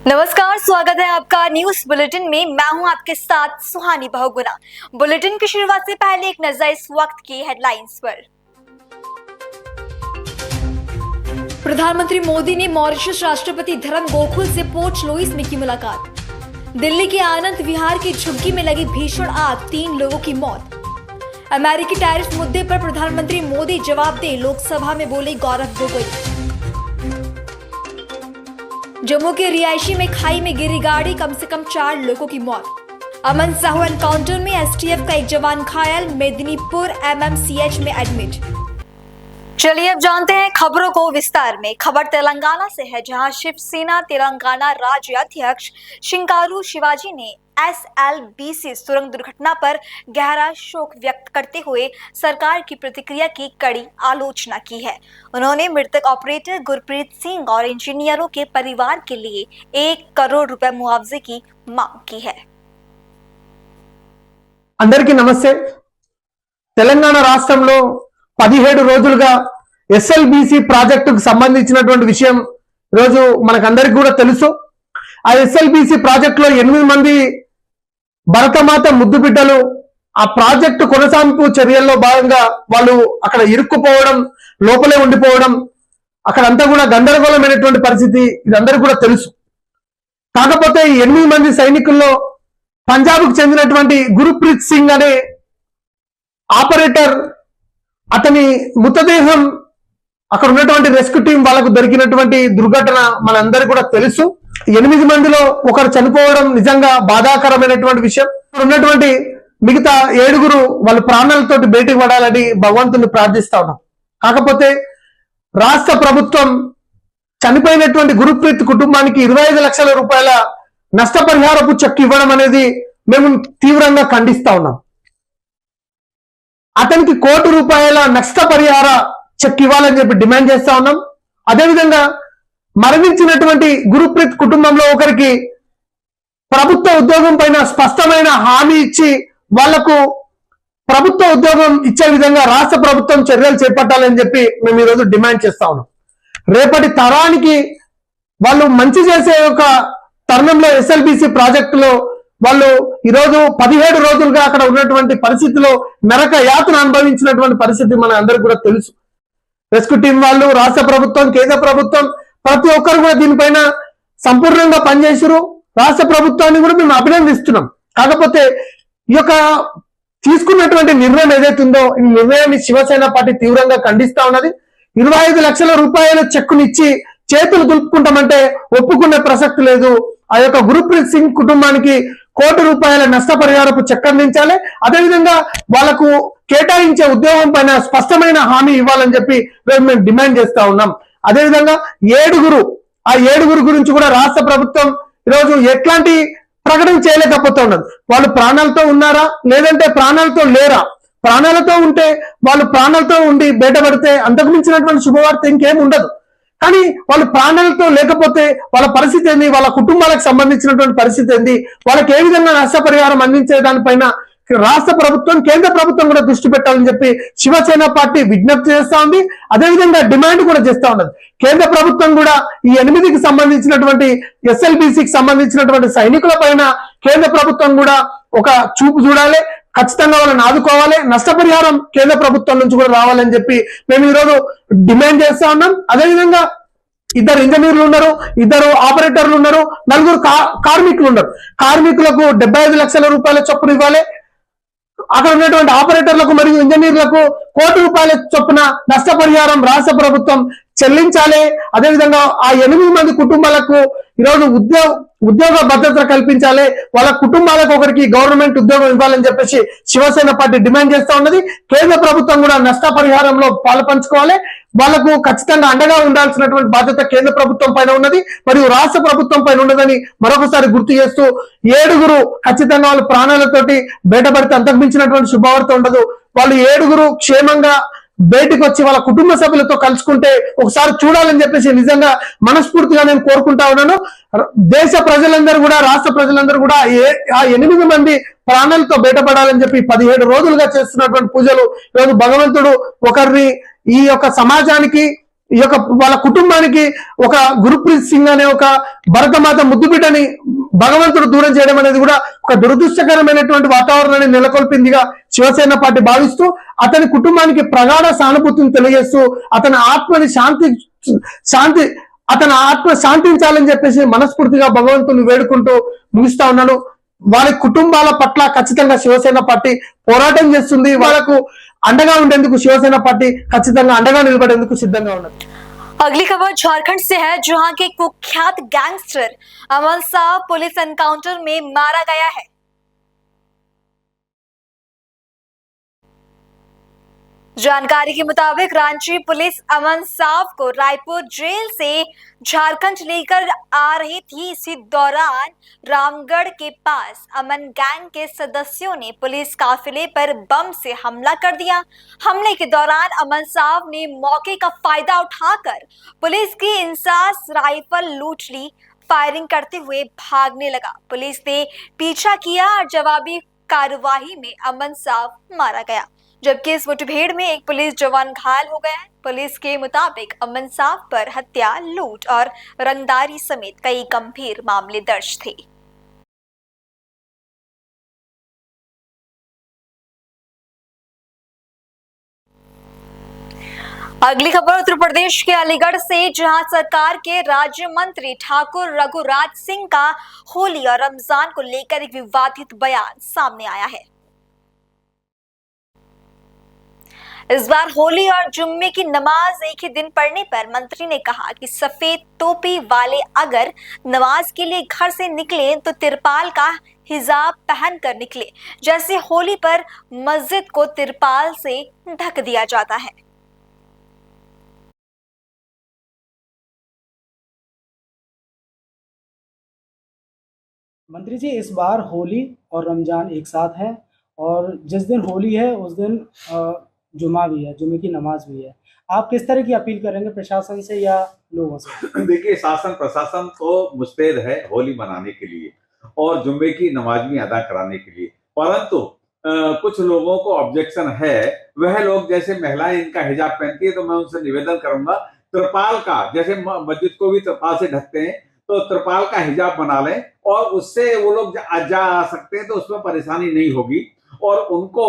नमस्कार, स्वागत है आपका न्यूज बुलेटिन में। मैं हूं आपके साथ सुहानी बहुगुना। बुलेटिन की शुरुआत से पहले एक नजर इस वक्त की हेडलाइंस पर। प्रधानमंत्री मोदी ने मॉरिशस राष्ट्रपति धर्म गोकुल से पोर्ट लुइस में की मुलाकात। दिल्ली के आनंद विहार की झुग्गी में लगी भीषण आग, 3 लोगों की मौत। अमेरिकी टैरिफ मुद्दे पर प्रधानमंत्री मोदी जवाब दे, लोकसभा में बोले गौरव गोगोई। जम्मू के रिहायशी में खाई में गिरी गाड़ी, कम से कम 4 लोगों की मौत। अमन साहू एनकाउंटर में एसटीएफ का एक जवान घायल, मेदिनीपुर एमएमसीएच में एडमिट। चलिए अब जानते हैं खबरों को विस्तार में। खबर तेलंगाना से है, जहां शिवसेना तेलंगाना राज्य अध्यक्ष शिंकारू शिवाजी ने एसएलबीसी सुरंग दुर्घटना पर गहरा शोक व्यक्त करते हुए सरकार की प्रतिक्रिया की कड़ी आलोचना की है। उन्होंने मृतक ऑपरेटर गुरप्रीत सिंह और इंजीनियरों के परिवार के लिए 1 करोड़ रुपए मुआवजे की मांग की है। అందరికీ నమస్తే। తెలంగాణ రాష్ట్రంలో 17 రోజులుగా ఎస్ఎల్బిసి ప్రాజెక్టుకు సంబంధించినటువంటి విషయం రోజు మనకందరికీ కూడా తెలుసు। ఆ ఎస్ఎల్బిసి ప్రాజెక్టులో 8 మంది భరతమాత ముద్దు బిడ్డలు ఆ ప్రాజెక్టు కొనసాగింపు చర్యల్లో భాగంగా వాళ్ళు అక్కడ ఇరుక్కుపోవడం, లోపలే ఉండిపోవడం, అక్కడంతా కూడా గందరగోళమైనటువంటి పరిస్థితి ఇదందరికీ కూడా తెలుసు। కాకపోతే ఈ 8 మంది సైనికుల్లో పంజాబ్కు చెందినటువంటి గురుప్రీత్ సింగ్ అనే ఆపరేటర్, అతని మృతదేహం అక్కడ ఉన్నటువంటి రెస్క్యూ టీం వాళ్ళకు దొరికినటువంటి దుర్ఘటన మనందరికీ కూడా తెలుసు। 8 మందిలో ఒకరు చనిపోవడం నిజంగా బాధాకరమైనటువంటి విషయం। ఉన్నటువంటి మిగతా 7 వాళ్ళ ప్రాణాలతోటి బయటకు పడాలని భగవంతుని ప్రార్థిస్తా ఉన్నాం। కాకపోతే రాష్ట్ర ప్రభుత్వం చనిపోయినటువంటి గురుప్రీత్ కుటుంబానికి 25 లక్షల రూపాయల నష్టపరిహారపు చెక్ ఇవ్వడం అనేది మేము తీవ్రంగా ఖండిస్తా ఉన్నాం। అతనికి 1 కోటి రూపాయల నష్టపరిహార చెక్ ఇవ్వాలని చెప్పి డిమాండ్ చేస్తా ఉన్నాం। అదేవిధంగా మరణించినటువంటి గురుప్రీత్ కుటుంబంలో ఒకరికి ప్రభుత్వ ఉద్యోగం పైన స్పష్టమైన హామీ ఇచ్చి వాళ్లకు ప్రభుత్వ ఉద్యోగం ఇచ్చే విధంగా రాష్ట్ర ప్రభుత్వం చర్యలు చేపట్టాలని చెప్పి మేము ఈరోజు డిమాండ్ చేస్తా ఉన్నాం। రేపటి తరానికి వాళ్ళు మంచి చేసే ఒక తరుణంలో ఎస్ఎల్బిసి ప్రాజెక్టులో వాళ్ళు ఈరోజు 17 రోజులుగా అక్కడ ఉన్నటువంటి పరిస్థితిలో నరక యాతన అనుభవించినటువంటి పరిస్థితి మన అందరికీ కూడా తెలుసు। రెస్క్యూ టీం వాళ్ళు, రాష్ట్ర ప్రభుత్వం, కేంద్ర ప్రభుత్వం ప్రతి ఒక్కరు కూడా దీనిపైన సంపూర్ణంగా పనిచేసారు। రాష్ట్ర ప్రభుత్వాన్ని కూడా మేము అభినందిస్తున్నాం। కాకపోతే ఈ యొక్క తీసుకున్నటువంటి నిర్ణయం ఏదైతే ఉందో ఈ నిర్ణయాన్ని శివసేన పార్టీ తీవ్రంగా ఖండిస్తా ఉన్నది। 25 లక్షల రూపాయల చెక్కునిచ్చి చేతులు దులుపుకుంటామంటే ఒప్పుకునే ప్రసక్తి లేదు। ఆ యొక్క గురుప్రీత్ సింగ్ కుటుంబానికి 1 కోటి రూపాయల నష్టపరిహారపు చెక్ అందించాలి। అదేవిధంగా వాళ్లకు కేటాయించే ఉద్యోగం పైన స్పష్టమైన హామీ ఇవ్వాలని చెప్పి మేము డిమాండ్ చేస్తా ఉన్నాం। అదేవిధంగా 7 గురించి కూడా రాష్ట్ర ప్రభుత్వం ఈరోజు ఎట్లాంటి ప్రకటన చేయలేకపోతా ఉన్నది। వాళ్ళు ప్రాణాలతో ఉన్నారా లేదంటే ప్రాణాలతో లేరా? ప్రాణాలతో ఉంటే వాళ్ళు ప్రాణాలతో ఉండి బయటపడితే అంతకు మించినటువంటి శుభవార్త ఇంకేం ఉండదు। కానీ వాళ్ళు ప్రాణాలతో లేకపోతే వాళ్ళ పరిస్థితి ఏంది, వాళ్ళ కుటుంబాలకు సంబంధించినటువంటి పరిస్థితి ఏంది, వాళ్ళకి ఏ విధంగా నష్టపరిహారం అందించే దానిపైన రాష్ట్ర ప్రభుత్వం, కేంద్ర ప్రభుత్వం కూడా దృష్టి పెట్టాలని చెప్పి శివసేన పార్టీ విజ్ఞప్తి చేస్తా ఉంది। అదేవిధంగా డిమాండ్ కూడా చేస్తా ఉన్నది। కేంద్ర ప్రభుత్వం కూడా ఈ 8కి సంబంధించినటువంటి ఎస్ఎల్బిసికి సంబంధించినటువంటి సైనికుల పైన కేంద్ర ప్రభుత్వం కూడా ఒక చూపు చూడాలి, ఖచ్చితంగా వాళ్ళని ఆదుకోవాలి, నష్టపరిహారం కేంద్ర ప్రభుత్వం నుంచి కూడా రావాలని చెప్పి మేము ఈరోజు డిమాండ్ చేస్తా ఉన్నాం। అదేవిధంగా 2 ఇంజనీర్లు ఉన్నారు, 2 ఆపరేటర్లు ఉన్నారు, 4 కార్మికులు ఉన్నారు। కార్మికులకు 75 లక్షల రూపాయల చొప్పున ఇవ్వాలి। అక్కడ ఉన్నటువంటి ఆపరేటర్లకు మరియు ఇంజనీర్లకు 1 కోటి రూపాయల చొప్పున నష్టపరిహారం రాష్ట్ర ప్రభుత్వం చెల్లించాలి। అదేవిధంగా ఆ 8 మంది కుటుంబాలకు ఈరోజు ఉద్యోగ భద్రత కల్పించాలి, వాళ్ళ కుటుంబాలకు ఒకరికి గవర్నమెంట్ ఉద్యోగం ఇవ్వాలని చెప్పేసి శివసేన పార్టీ డిమాండ్ చేస్తా ఉన్నది। కేంద్ర ప్రభుత్వం కూడా నష్టపరిహారంలో పాలుపంచుకోవాలి, వాళ్లకు ఖచ్చితంగా అండగా ఉండాల్సినటువంటి బాధ్యత కేంద్ర ప్రభుత్వం పైన ఉన్నది మరియు రాష్ట్ర ప్రభుత్వం పైన ఉన్నదని మరొకసారి గుర్తు చేస్తూ 7 ఖచ్చితంగా వాళ్ళ ప్రాణాలతోటి బయటపడితే అంతకు మించినటువంటి శుభవార్త ఉండదు। వాళ్ళు 7 క్షేమంగా బయటకు వచ్చి వాళ్ళ కుటుంబ సభ్యులతో కలుసుకుంటే ఒకసారి చూడాలని చెప్పేసి నిజంగా మనస్ఫూర్తిగా నేను కోరుకుంటా ఉన్నాను। దేశ ప్రజలందరూ కూడా, రాష్ట్ర ప్రజలందరూ కూడా ఆ 8 మంది ప్రాణాలతో బయటపడాలని చెప్పి 17 రోజులుగా చేస్తున్నటువంటి పూజలు ఈరోజు భగవంతుడు ఒకరిని ఈ యొక్క సమాజానికి ఈ యొక్క వాళ్ళ కుటుంబానికి ఒక గురుప్రీత్ సింగ్ అనే ఒక భరతమాత ముద్దు బిడ్డని భగవంతుడు దూరం చేయడం అనేది కూడా ఒక దురదృష్టకరమైనటువంటి వాతావరణాన్ని నెలకొల్పిందిగా శివసేన పార్టీ భావిస్తూ అతని కుటుంబానికి ప్రగాఢ సానుభూతిని తెలియజేస్తూ అతని ఆత్మని అతని ఆత్మ శాంతించాలని చెప్పేసి మనస్ఫూర్తిగా భగవంతుని వేడుకుంటూ ముగిస్తా ఉన్నాను. వారి కుటుంబాల పట్ల ఖచ్చితంగా శివసేన పార్టీ పోరాటం చేస్తుంది. వాళ్ళకు अंडगा ఉండేందుకు శివసేన పార్టీ ఖచ్చితంగా అండగా నిలబడేందుకు సిద్ధంగా ఉన్నది. अगली खबर झारखंड से है, जहां के कुख्यात गैंगस्टर अमन साव पुलिस एनकाउंटर में मारा गया है। जानकारी के मुताबिक रांची पुलिस अमन साव को रायपुर जेल से झारखंड लेकर आ रही थी। इसी दौरान रामगढ़ के पास अमन गैंग के सदस्यों ने पुलिस काफिले पर बम से हमला कर दिया। हमले के दौरान अमन साव ने मौके का फायदा उठाकर पुलिस की इंसास राइफल लूट ली। फायरिंग करते हुए भागने लगा। पुलिस ने पीछा किया और जवाबी कार्यवाही में अमन साव मारा गया, जबकि इस मुठभेड़ में एक पुलिस जवान घायल हो गया है। पुलिस के मुताबिक अमन साव पर हत्या, लूट और रंगदारी समेत कई गंभीर मामले दर्ज थे। अगली खबर उत्तर प्रदेश के अलीगढ़ से, जहां सरकार के राज्य मंत्री ठाकुर रघुराज सिंह का होली और रमजान को लेकर एक विवादित बयान सामने आया है। इस बार होली और जुम्मे की नमाज एक ही दिन पढ़ने पर मंत्री ने कहा कि सफेद टोपी वाले अगर नमाज के लिए घर से निकले तो तिरपाल का हिजाब पहनकर निकले, जैसे होली पर मस्जिद को तिरपाल से ढक दिया जाता है। मंत्री जी, इस बार होली और रमजान एक साथ है और जिस दिन होली है उस दिन जुमा भी है, जुमे की नमाज भी है। आप किस तरह की अपील करेंगे प्रशासन से या लोगों से? देखिए, शासन प्रशासन तो मुस्तैद है होली मनाने के लिए और जुम्मे की नमाज भी अदा कराने के लिए, परंतु कुछ लोगों को ऑब्जेक्शन है। वह लोग, जैसे महिलाएं इनका हिजाब पहनती है, तो मैं उनसे निवेदन करूंगा त्रिपाल का, जैसे मस्जिद को भी त्रिपाल से ढकते हैं, तो त्रिपाल का हिजाब बना लें और उससे वो लोग जा सकते हैं, तो उसमें परेशानी नहीं होगी और उनको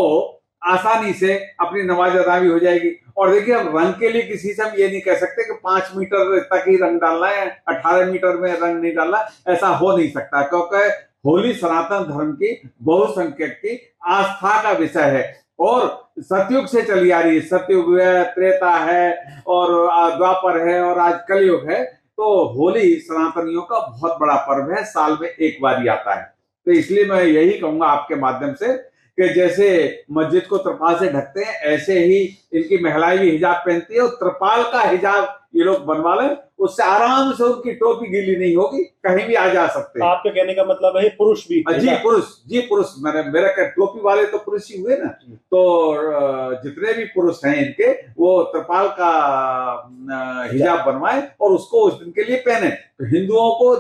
आसानी से अपनी नमाज अदा भी हो जाएगी। और देखिए, हम रंग के लिए किसी से हम ये नहीं कह सकते कि 5 मीटर तक ही रंग डालना है, 18 मीटर में रंग नहीं डालना, ऐसा हो नहीं सकता, क्योंकि होली सनातन धर्म की बहुसंख्यक की आस्था का विषय है और सतयुग से चली आ रही है। सतयुग है, त्रेता है और द्वापर है और आज कलयुग है। तो होली सनातनियों का बहुत बड़ा पर्व है, साल में एक बार ही आता है। तो इसलिए मैं यही कहूंगा आपके माध्यम से कि जैसे मस्जिद को त्रिपाल से ढकते हैं, ऐसे ही इनकी महिलाएं भी हिजाब पहनती है और त्रिपाल का हिजाब ये लोग बनवा लें, उससे आराम से उनकी टोपी गीली नहीं होगी, कहीं भी आ जा सकते हैं। आपके कहने का मतलब है पुरुष भी? जी पुरुष, मेरा टोपी वाले तो पुरुष ही हुए ना, तो जितने भी पुरुष हैं इनके, वो त्रिपाल का हिजाब बनवाएं और उसको उस दिन के लिए पहने, तो हिंदुओं को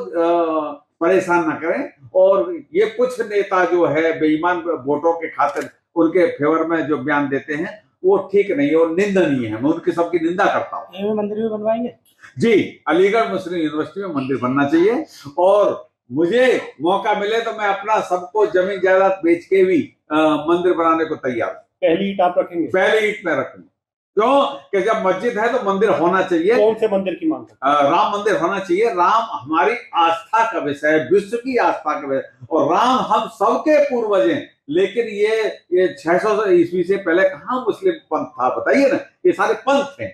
परेशान ना करें। और ये कुछ नेता जो है बेईमान वोटों के खातिर उनके फेवर में जो बयान देते हैं, वो ठीक नहीं है और निंदनीय है। मैं उनकी सबकी निंदा करता हूँ। मंदिर भी बनवाएंगे? जी, अलीगढ़ मुस्लिम यूनिवर्सिटी में मंदिर बनना चाहिए और मुझे मौका मिले तो मैं अपना सबको जमीन जायदाद बेच के भी मंदिर बनाने को तैयार हूँ। पहली ईंट आप रखेंगे? पहली ईंट में रखूंगा, क्यों कि जब मस्जिद है तो मंदिर होना चाहिए। कौन से मंदिर की मांग? राम मंदिर होना चाहिए। राम हमारी आस्था का विषय है, विश्व की आस्था का विषय, और राम हम सबके पूर्वज हैं। लेकिन ये 600 ईस्वी से पहले कहाँ मुस्लिम पंथ था, बताइए ना, ये सारे पंथ हैं।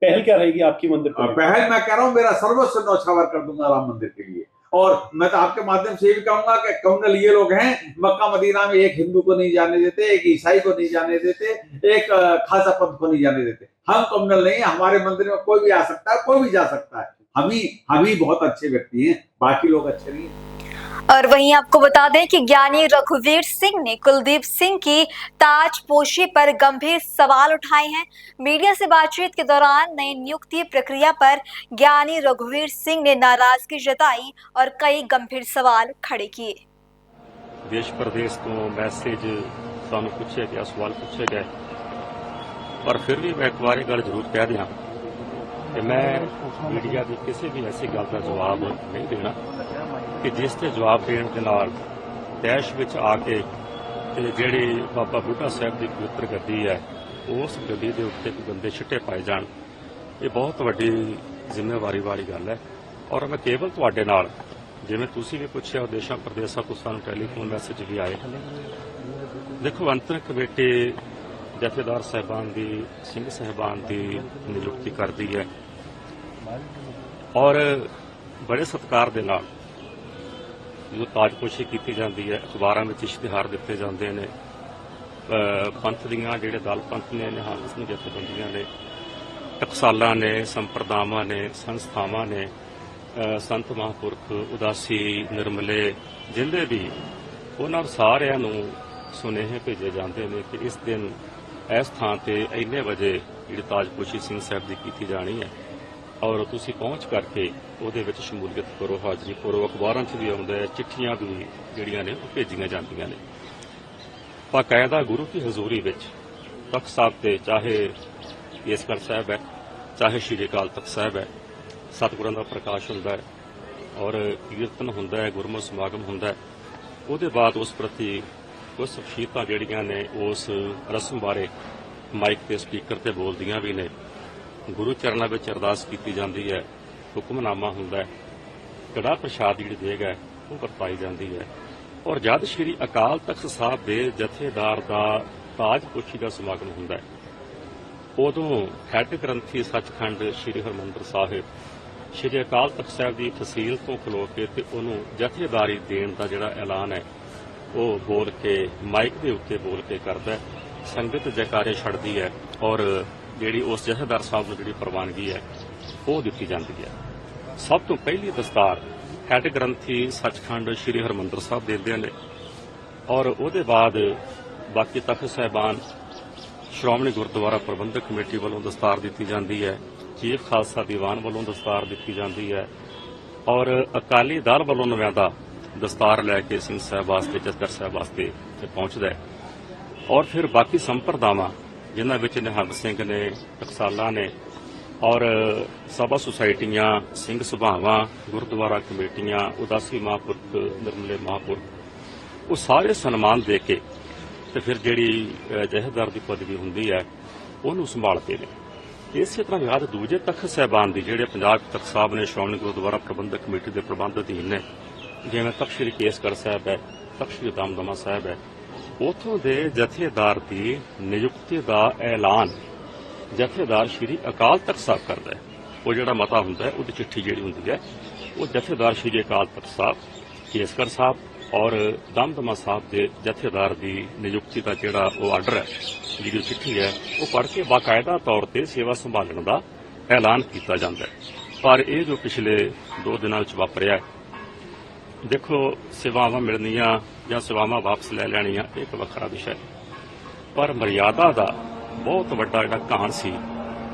पहल क्या रहेगी आपकी मंदिर पर? पहल मैं कह रहा हूँ, मेरा सर्वस्व न्यौछावर कर दूंगा राम मंदिर के लिए। और मैं तो आपके माध्यम से ये भी कहूंगा कि कम्युनल ये लोग हैं, मक्का मदीना में एक हिंदू को नहीं जाने देते, एक ईसाई को नहीं जाने देते, एक खालसा पंथ को नहीं जाने देते। हम कम्युनल नहीं है, हमारे मंदिर में कोई भी आ सकता है, कोई भी जा सकता है। हम ही बहुत अच्छे व्यक्ति हैं, बाकी लोग अच्छे नहीं हैं। और वहीं आपको बता दें कि ज्ञानी रघुवीर सिंह ने कुलदीप सिंह की ताजपोशी पर गंभीर सवाल उठाए हैं। मीडिया से बातचीत के दौरान नई नियुक्ति प्रक्रिया पर ज्ञानी रघुवीर सिंह ने नाराजगी जताई और कई गंभीर सवाल खड़े किए। देश प्रदेश तो मैसेज सानू पूछे गया, सवाल पूछे गए, पर फिर भी मैं एक बार गल जरूर कह दिया ਕਿ ਮੈਂ ਮੀਡੀਆ ਦੀ ਕਿਸੇ ਵੀ ਐਸੀ ਗੱਲ ਦਾ ਜਵਾਬ ਨਹੀਂ ਦੇਣਾ ਕਿ ਜਿਸ ਤੇ ਜਵਾਬ ਦੇਣ ਦੇ ਨਾਲ ਦੇਸ਼ ਵਿੱਚ ਆ ਕੇ ਤੇ ਜਿਹੜੀ ਬਾਬਾ ਬੁੱਢਾ ਸਾਹਿਬ ਦੀ ਪਵਿੱਤਰ ਗੱਦੀ ਹੈ ਉਸ ਗੱਦੀ ਦੇ ਉੱਤੇ ਕੋਈ ਗੰਦੇ ਛਿੱਟੇ ਪਾਏ ਜਾਣ। ਇਹ ਬਹੁਤ ਵੱਡੀ ਜ਼ਿੰਮੇਵਾਰੀ ਵਾਲੀ ਗੱਲ ਹੈ ਔਰ ਮੈਂ ਕੇਵਲ ਤੁਹਾਡੇ ਨਾਲ, ਜਿਵੇਂ ਤੁਸੀਂ ਵੀ ਪੁੱਛਿਆ ਦੇਸ਼ਾਂ ਪ੍ਰਦੇਸ਼ਾਂ ਤੋਂ ਸਾਨੂੰ ਟੈਲੀਫੋਨ ਮੈਸੇਜ ਵੀ ਆਏ। ਦੇਖੋ, ਅੰਤਰਿਕ ਕਮੇਟੀ ਜਥੇਦਾਰ ਸਾਹਿਬਾਨ ਦੀ, ਸਿੰਘ ਸਾਹਿਬਾਨ ਦੀ ਨਿਯੁਕਤੀ ਕਰਦੀ ਹੈ ਔਰ ਬੜੇ ਸਤਿਕਾਰ ਦੇ ਨਾਲ ਜੋ ਤਾਜਪੋਸ਼ੀ ਕੀਤੀ ਜਾਂਦੀ ਹੈ, ਅਖਬਾਰਾਂ ਵਿੱਚ ਇਸ਼ਤਿਹਾਰ ਦਿੱਤੇ ਜਾਂਦੇ ਨੇ, ਪੰਥ ਦੀਆਂ ਜਿਹੜੇ ਦਲ ਪੰਥ ਨੇ, ਨਿਹੰਗ ਸਿੰਘ ਜਥੇਬੰਦੀਆਂ ਨੇ, ਟਕਸਾਲਾਂ ਨੇ, ਸੰਪਰਦਾਵਾਂ ਨੇ, ਸੰਸਥਾਵਾਂ ਨੇ, ਸੰਤ ਮਹਾਂਪੁਰਖ, ਉਦਾਸੀ, ਨਿਰਮਲੇ, ਜਿੰਦੇ ਵੀ, ਉਹਨਾਂ ਸਾਰਿਆਂ ਨੂੰ ਸੁਨੇਹੇ ਭੇਜੇ ਜਾਂਦੇ ਨੇ ਕਿ ਇਸ ਦਿਨ ਇਸ ਥਾਂ ਤੇ ਇੰਨੇ ਵਜੇ ਜਿਹੜੀ ਤਾਜਪੋਸ਼ੀ ਸਿੰਘ ਸਾਹਿਬ ਦੀ ਕੀਤੀ ਜਾਣੀ ਹੈ ਔਰ ਤੁਸੀਂ ਪਹੁੰਚ ਕਰਕੇ ਉਹਦੇ ਵਿੱਚ ਸ਼ਮੂਲੀਅਤ ਕਰੋ, ਹਾਜ਼ਰੀ ਕਰੋ। ਅਖਬਾਰਾਂ 'ਚ ਵੀ ਆਉਂਦਾ ਹੈ, ਚਿੱਠੀਆਂ ਵੀ ਜਿਹੜੀਆਂ ਨੇ ਉਹ ਭੇਜੀਆਂ ਜਾਂਦੀਆਂ ਨੇ। ਬਾਕਾਇਦਾ ਗੁਰੂ ਕੀ ਹਜ਼ੂਰੀ ਵਿੱਚ ਤਖ਼ਤ ਸਾਹਿਬ ਤੇ, ਚਾਹੇ ਕੇਸਗੜ੍ਹ ਸਾਹਿਬ ਹੈ, ਚਾਹੇ ਸ਼੍ਰੀ ਅਕਾਲ ਤਖ਼ਤ ਸਾਹਿਬ ਹੈ, ਸਤਿਗੁਰਾਂ ਦਾ ਪ੍ਰਕਾਸ਼ ਹੁੰਦਾ ਹੈ ਔਰ ਕੀਰਤਨ ਹੁੰਦਾ ਹੈ, ਗੁਰਮਤਿ ਸਮਾਗਮ ਹੁੰਦਾ ਹੈ। ਉਹਦੇ ਬਾਅਦ ਉਸ ਪ੍ਰਤੀ ਕੁਝ ਸ਼ਖਸੀਅਤਾਂ ਜਿਹੜੀਆਂ ਨੇ ਉਸ ਰਸਮ ਬਾਰੇ ਮਾਈਕ ਤੇ ਸਪੀਕਰ ਤੇ ਬੋਲਦੀਆਂ ਵੀ ਨੇ। ਗੁਰੂ ਚਰਨਾਂ ਵਿੱਚ ਅਰਦਾਸ ਕੀਤੀ ਜਾਂਦੀ ਹੈ, ਹੁਕਮਨਾਮਾ ਹੁੰਦਾ ਹੈ, ਕੜਾਹ ਪ੍ਰਸ਼ਾਦ ਜਿਹੜੀ ਦੇਗ ਹੈ ਉਹ ਵਰਤਾਈ ਜਾਂਦੀ ਹੈ ਔਰ ਜਦ ਸ਼੍ਰੀ ਅਕਾਲ ਤਖ਼ਤ ਸਾਹਿਬ ਦੇ ਜਥੇਦਾਰ ਦਾ ਤਾਜਪੋਸ਼ੀ ਦਾ ਸਮਾਗਮ ਹੁੰਦਾ ਹੈ ਉਦੋਂ ਹੈੱਡ ਗ੍ਰੰਥੀ ਸੱਚਖੰਡ ਸ਼੍ਰੀ ਹਰਿਮੰਦਰ ਸਾਹਿਬ ਸ਼੍ਰੀ ਅਕਾਲ ਤਖ਼ਤ ਸਾਹਿਬ ਦੀ ਤਹਿਸੀਲ ਤੋਂ ਖਲੋ ਕੇ ਤੇ ਉਹਨੂੰ ਜਥੇਦਾਰੀ ਦੇਣ ਦਾ ਜਿਹੜਾ ਐਲਾਨ ਹੈ ਉਹ ਬੋਲ ਕੇ, ਮਾਈਕ ਦੇ ਉੱਤੇ ਬੋਲ ਕੇ ਕਰਦਾ ਹੈ। ਸੰਗਤ ਜੈਕਾਰੇ ਛੱਡਦੀ ਹੈ ਔਰ ਜਿਹੜੀ ਉਸ ਜਥੇਦਾਰ ਸਾਹਿਬ ਨੂੰ ਜਿਹੜੀ ਪ੍ਰਵਾਨਗੀ ਹੈ ਉਹ ਦਿੱਤੀ ਜਾਂਦੀ ਹੈ। ਸਭ ਤੋਂ ਪਹਿਲੀ ਦਸਤਾਰ ਹੈੱਡ ਗ੍ਰੰਥੀ ਸੱਚਖੰਡ ਸ਼੍ਰੀ ਹਰਿਮੰਦਰ ਸਾਹਿਬ ਦਿੰਦੇ ਨੇ ਔਰ ਉਹਦੇ ਬਾਅਦ ਬਾਕੀ ਤਖ਼ਤ ਸਾਹਿਬਾਨ, ਸ਼੍ਰੋਮਣੀ ਗੁਰਦੁਆਰਾ ਪ੍ਰਬੰਧਕ ਕਮੇਟੀ ਵੱਲੋਂ ਦਸਤਾਰ ਦਿੱਤੀ ਜਾਂਦੀ ਹੈ, ਚੀਫ ਖਾਲਸਾ ਦੀਵਾਨ ਵੱਲੋਂ ਦਸਤਾਰ ਦਿੱਤੀ ਜਾਂਦੀ ਹੈ ਔਰ ਅਕਾਲੀ ਦਲ ਵੱਲੋਂ ਨੁਮਾਇੰਦਾ ਦਸਤਾਰ ਲੈ ਕੇ ਸਿੰਘ ਸਾਹਿਬ ਵਾਸਤੇ, ਜਥੇਦਾਰ ਸਾਹਿਬ ਵਾਸਤੇ ਪਹੁੰਚਦਾ ਹੈ ਔਰ ਫਿਰ ਬਾਕੀ ਸੰਪਰਦਾਵਾਂ ਜਿਨ੍ਹਾਂ ਵਿੱਚ ਨਿਹੰਗ ਸਿੰਘ ਨੇ, ਟਕਸਾਲਾਂ ਨੇ ਔਰ ਸਭਾ ਸੁਸਾਇਟੀਆਂ, ਸਿੰਘ ਸਭਾਵਾਂ, ਗੁਰਦੁਆਰਾ ਕਮੇਟੀਆਂ, ਉਦਾਸੀ ਮਹਾਂਪੁਰਖ, ਨਿਰਮਲੇ ਮਹਾਂਪੁਰਖ, ਉਹ ਸਾਰੇ ਸਨਮਾਨ ਦੇ ਕੇ ਤੇ ਫਿਰ ਜਿਹੜੀ ਜਥੇਦਾਰ ਦੀ ਪਦਵੀ ਹੁੰਦੀ ਹੈ ਉਹਨੂੰ ਸੰਭਾਲਦੇ ਨੇ। ਇਸੇ ਤਰ੍ਹਾਂ ਯਾਦ ਦੂਜੇ ਤਖ਼ਤ ਸਾਹਿਬਾਨ ਦੀ, ਜਿਹੜੇ ਪੰਜਾਬ ਤਖ਼ਤ ਸਾਹਿਬ ਨੇ ਸ਼੍ਰੋਮਣੀ ਗੁਰਦੁਆਰਾ ਪ੍ਰਬੰਧਕ ਕਮੇਟੀ ਦੇ ਪ੍ਰਬੰਧ ਅਧੀਨ ਨੇ, ਜਿਵੇਂ ਤਖ਼ਤ ਸ੍ਰੀ ਕੇਸਗੜ੍ਹ ਸਾਹਿਬ ਹੈ, ਤਖ਼ਤ ਸ੍ਰੀ ਦਮਦਮਾ ਸਾਹਿਬ ਹੈ, ਉੱਥੋਂ ਦੇ ਜਥੇਦਾਰ ਦੀ ਨਿਯੁਕਤੀ ਦਾ ਐਲਾਨ ਜਥੇਦਾਰ ਸ਼੍ਰੀ ਅਕਾਲ ਤਖ਼ਤ ਸਾਹਿਬ ਕਰਦਾ ਹੈ। ਉਹ ਜਿਹੜਾ ਮਤਾ ਹੁੰਦਾ ਹੈ, ਉਹਦੀ ਚਿੱਠੀ ਜਿਹੜੀ ਹੁੰਦੀ ਹੈ, ਉਹ ਜਥੇਦਾਰ ਸ਼੍ਰੀ ਅਕਾਲ ਤਖ਼ਤ ਸਾਹਿਬ, ਕੇਸਗੜ੍ਹ ਸਾਹਿਬ ਔਰ ਦਮਦਮਾ ਸਾਹਿਬ ਦੇ ਜਥੇਦਾਰ ਦੀ ਨਿਯੁਕਤੀ ਦਾ ਜਿਹੜਾ ਉਹ ਆਰਡਰ ਹੈ, ਜਿਹੜੀ ਚਿੱਠੀ ਹੈ, ਉਹ ਪੜ੍ਹ ਕੇ ਬਾਕਾਇਦਾ ਤੌਰ ਤੇ ਸੇਵਾ ਸੰਭਾਲਣ ਦਾ ਐਲਾਨ ਕੀਤਾ ਜਾਂਦਾ ਹੈ। ਪਰ ਇਹ ਜੋ ਪਿਛਲੇ 2 ਦਿਨਾਂ ਵਿੱਚ ਵਾਪਰਿਆ, ਦੇਖੋ, ਸੇਵਾਵਾਂ ਮਿਲਣੀਆਂ ਜਾਂ ਸੇਵਾਵਾਂ ਵਾਪਸ ਲੈ ਲੈਣੀਆਂ ਇਹ ਇੱਕ ਵੱਖਰਾ ਵਿਸ਼ਾ ਹੈ, ਪਰ ਮਰਿਆਦਾ ਦਾ ਬਹੁਤ ਵੱਡਾ ਜਿਹੜਾ ਘਾਣ ਸੀ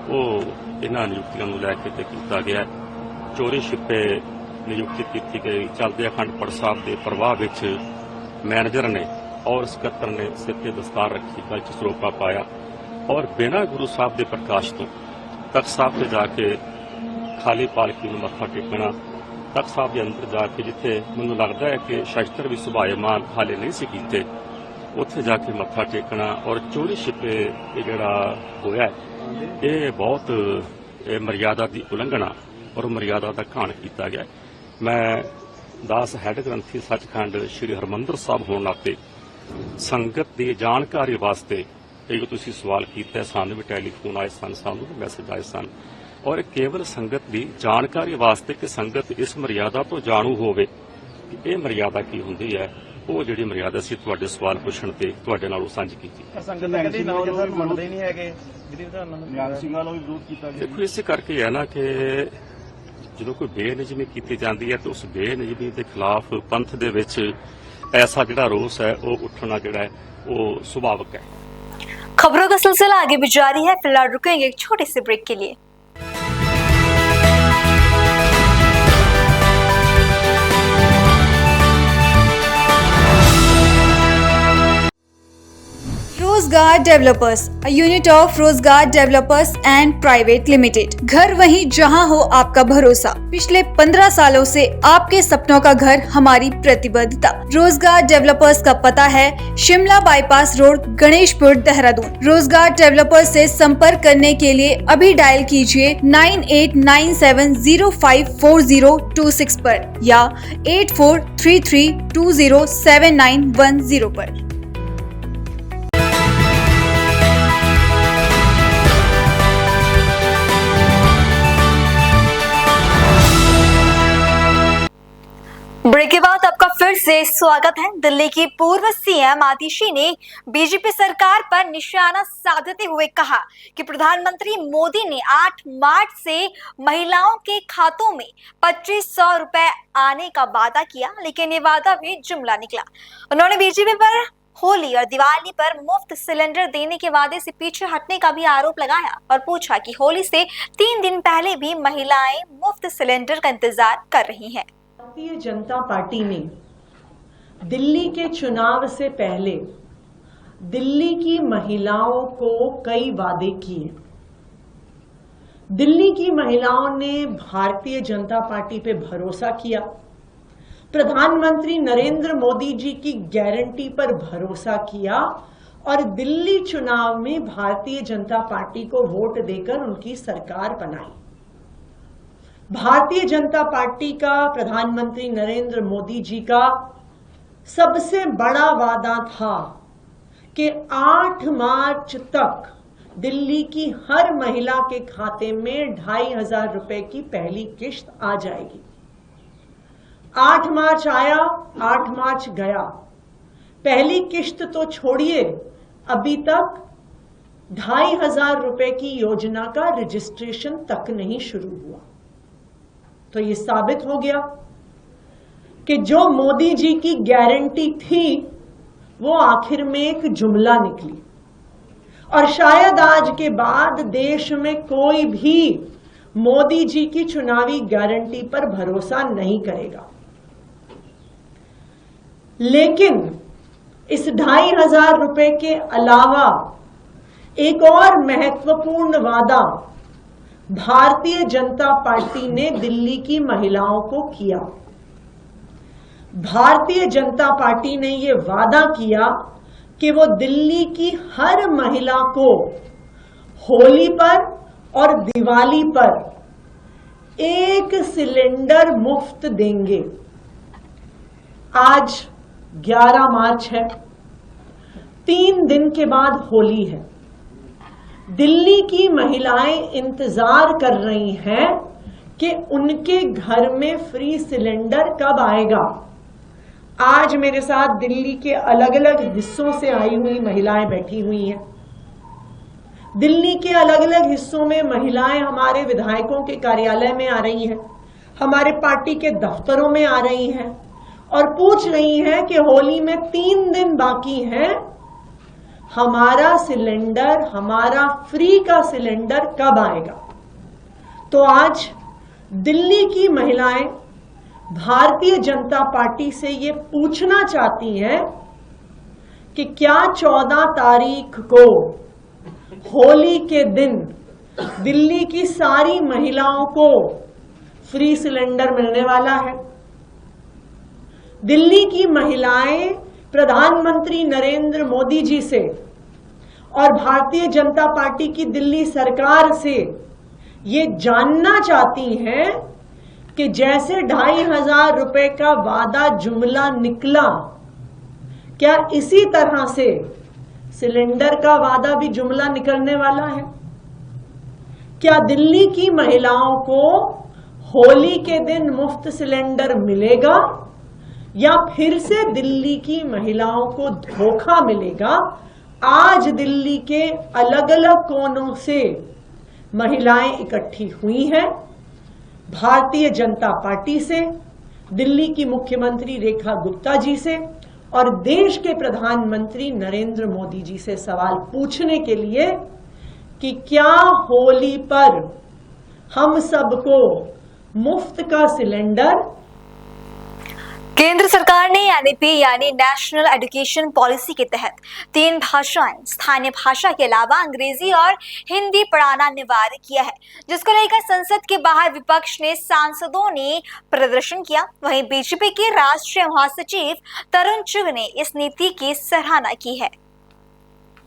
ਉਹ ਇਹਨਾਂ ਨਿਯੁਕਤੀਆਂ ਨੂੰ ਲੈ ਕੇ ਤੇ ਕੀਤਾ ਗਿਆ। ਚੋਰੀ ਛਿਪੇ ਨਿਯੁਕਤੀ ਕੀਤੀ ਗਈ। ਚੱਲਦੇ ਅਖੰਡ ਪਾਠ ਸਾਹਿਬ ਦੇ ਪ੍ਰਵਾਹ ਵਿੱਚ ਮੈਨੇਜਰ ਨੇ ਔਰ ਸਕੱਤਰ ਨੇ ਸਿਰ ਤੇ ਦਸਤਾਰ ਰੱਖੀ, ਗਲ 'ਚ ਸਰੋਪਾ ਪਾਇਆ ਔਰ ਬਿਨਾਂ ਗੁਰੂ ਸਾਹਿਬ ਦੇ ਪ੍ਰਕਾਸ਼ ਤੋਂ ਤਖ਼ਤ ਸਾਹਿਬ ਤੇ ਜਾ ਕੇ ਖਾਲੀ ਪਾਲਕੀ ਨੂੰ ਮੱਥਾ ਟੇਕਣਾ, ਤਖ਼ਤ ਸਾਹਿਬ ਦੇ ਅੰਦਰ ਜਾ ਕੇ ਜਿੱਥੇ ਮੈਨੂੰ ਲੱਗਦਾ ਹੈ ਕਿ ਸ਼ਸਤਰ ਵੀ ਸੁਭਾਏਮਾਨ ਹਾਲੇ ਨਹੀਂ ਸੀ ਕੀਤੇ, ਉੱਥੇ ਜਾ ਕੇ ਮੱਥਾ ਟੇਕਣਾ ਔਰ ਚੋਰੀ ਛਿਪੇ ਇਹ ਜਿਹੜਾ ਹੋਇਆ, ਇਹ ਬਹੁਤ ਮਰਿਆਦਾ ਦੀ ਉਲੰਘਣਾ ਔਰ ਮਰਿਆਦਾ ਦਾ ਘਾਣ ਕੀਤਾ ਗਿਆ। ਮੈਂ ਦਾਸ ਹੈੱਡ ਗ੍ਰੰਥੀ ਸੱਚਖੰਡ ਸ਼੍ਰੀ ਹਰਿਮੰਦਰ ਸਾਹਿਬ ਹੋਣ ਨਾਤੇ ਸੰਗਤ ਦੀ ਜਾਣਕਾਰੀ ਵਾਸਤੇ ਇਹ ਤੁਸੀਂ ਸਵਾਲ ਕੀਤਾ, ਸਾਨੂੰ ਵੀ ਟੈਲੀਫੋਨ ਆਏ ਸਨ, ਸਾਨੂੰ ਵੀ ਮੈਸੇਜ ਆਏ ਸਨ ਔਰ ਕੇਵਲ ਸੰਗਤ ਦੀ ਜਾਣਕਾਰੀ ਵਾਸਤੇ ਕਿ ਸੰਗਤ ਇਸ ਮਰਿਆਦਾ ਤੋਂ ਜਾਣੂ ਹੋਵੇ ਕਿ ਇਹ ਮਰਿਆਦਾ ਕੀ ਹੁੰਦੀ ਹੈ, ਉਹ ਜਿਹੜੀ ਮਰਿਆਦਾ ਸੀ ਤੁਹਾਡੇ ਸਵਾਲ ਪੁੱਛਣ ਤੇ ਤੁਹਾਡੇ ਨਾਲ ਉਹ ਸਾਂਝੀ ਕੀਤੀ। ਸੰਗਤ ਕਹਿੰਦੀ ਨਾ ਉਹ ਮੰਨਦੇ ਨਹੀਂ ਹੈਗੇ, ਜਿਹੜੀ ਨਿਹੰਗ ਸਿੰਘਾਂ ਨੂੰ ਵੀ ਵਿਰੋਧ ਕੀਤਾ ਗਿਆ। ਦੇਖੋ, ਇਸੇ ਕਰਕੇ ਹੈ ਨਾ ਕਿ ਜਦੋਂ ਕੋਈ ਬੇਨਿਯਮੀ ਕੀਤੀ ਜਾਂਦੀ ਹੈ ਤਾਂ ਉਸ ਬੇਨਿਯਮੀ ਦੇ ਖਿਲਾਫ ਪੰਥ ਦੇ ਵਿੱਚ ਐਸਾ ਜਿਹੜਾ ਰੋਸ ਹੈ ਉਹ ਉੱਠਣਾ ਜਿਹੜਾ ਹੈ ਉਹ ਸੁਭਾਵਿਕ है। खबरों का सिलसिला आगे भी जारी है, फिलहाल रुकेंगे एक छोटे से ब्रेक के लिए। रोजगार डेवलपर्स, a unit of रोजगार डेवलपर्स एंड प्राइवेट लिमिटेड। घर वहीं जहां हो आपका भरोसा। पिछले 15 सालों से आपके सपनों का घर हमारी प्रतिबद्धता। रोजगार डेवलपर्स का पता है शिमला बाईपास रोड, गणेशपुर, देहरादून। रोजगार डेवलपर्स से संपर्क करने के लिए अभी डायल कीजिए 9897054026 पर या 8433207910 पर। ब्रेक के बाद आपका फिर से स्वागत है। दिल्ली की पूर्व सीएम आतिशी ने बीजेपी सरकार पर निशाना साधते हुए कहा कि प्रधानमंत्री मोदी ने 8 मार्च से महिलाओं के खातों में 2500 रुपए आने का वादा किया, लेकिन ये वादा भी जुमला निकला। उन्होंने बीजेपी पर होली और दिवाली पर मुफ्त सिलेंडर देने के वादे से पीछे हटने का भी आरोप लगाया और पूछा कि होली से 3 दिन पहले भी महिलाएं मुफ्त सिलेंडर का इंतजार कर रही हैं। भारतीय जनता पार्टी ने दिल्ली के चुनाव से पहले दिल्ली की महिलाओं को कई वादे किए। दिल्ली की महिलाओं ने भारतीय जनता पार्टी पे भरोसा किया, प्रधानमंत्री नरेंद्र मोदी जी की गारंटी पर भरोसा किया और दिल्ली चुनाव में भारतीय जनता पार्टी को वोट देकर उनकी सरकार बनाई। भारतीय जनता पार्टी का, प्रधानमंत्री नरेंद्र मोदी जी का सबसे बड़ा वादा था कि 8 मार्च तक दिल्ली की हर महिला के खाते में 2500 रुपए की पहली किश्त आ जाएगी। 8 मार्च आया, 8 मार्च गया। पहली किश्त तो छोड़िए, अभी तक 2500 रुपए की योजना का रजिस्ट्रेशन तक नहीं शुरू हुआ। तो ये साबित हो गया कि जो मोदी जी की गारंटी थी वो आखिर में एक जुमला निकली और शायद आज के बाद देश में कोई भी मोदी जी की चुनावी गारंटी पर भरोसा नहीं करेगा। लेकिन इस 2500 रुपए के अलावा एक और महत्वपूर्ण वादा भारतीय जनता पार्टी ने दिल्ली की महिलाओं को किया। भारतीय जनता पार्टी ने यह वादा किया कि वो दिल्ली की हर महिला को होली पर और दिवाली पर 1 सिलेंडर मुफ्त देंगे। आज 11 मार्च है, 3 दिन के बाद होली है। दिल्ली की महिलाएं इंतजार कर रही हैं कि उनके घर में फ्री सिलेंडर कब आएगा। आज मेरे साथ दिल्ली के अलग अलग हिस्सों से आई हुई महिलाएं बैठी हुई हैं। दिल्ली के अलग अलग हिस्सों में महिलाएं हमारे विधायकों के कार्यालय में आ रही हैं, हमारे पार्टी के दफ्तरों में आ रही हैं और पूछ रही हैं कि होली में 3 दिन बाकी हैं, हमारा सिलेंडर, हमारा फ्री का सिलेंडर कब आएगा। तो आज दिल्ली की महिलाएं भारतीय जनता पार्टी से ये पूछना चाहती हैं कि क्या 14 तारीख को होली के दिन दिल्ली की सारी महिलाओं को फ्री सिलेंडर मिलने वाला है। दिल्ली की महिलाएं प्रधानमंत्री नरेंद्र मोदी जी से और भारतीय जनता पार्टी की दिल्ली सरकार से ये जानना चाहती हैं कि जैसे 2500 रुपए का वादा जुमला निकला, क्या इसी तरह से सिलेंडर का वादा भी जुमला निकलने वाला है। क्या दिल्ली की महिलाओं को होली के दिन मुफ्त सिलेंडर मिलेगा या फिर से दिल्ली की महिलाओं को धोखा मिलेगा। आज दिल्ली के अलग अलग कोनों से महिलाएं इकट्ठी हुई हैं। भारतीय जनता पार्टी से, दिल्ली की मुख्यमंत्री रेखा गुप्ता जी से और देश के प्रधानमंत्री नरेंद्र मोदी जी से सवाल पूछने के लिए कि क्या होली पर हम सबको मुफ्त का सिलेंडर केंद्र सरकार ने एनईपी यानी नेशनल एजुकेशन पॉलिसी के तहत 3 भाषाएं स्थानीय भाषा के अलावा अंग्रेजी और हिंदी पढ़ाना अनिवार्य किया है, जिसको लेकर संसद के बाहर विपक्ष ने सांसदों ने प्रदर्शन किया। वहीं बीजेपी के राष्ट्रीय महासचिव तरुण चुग ने इस नीति की सराहना की है।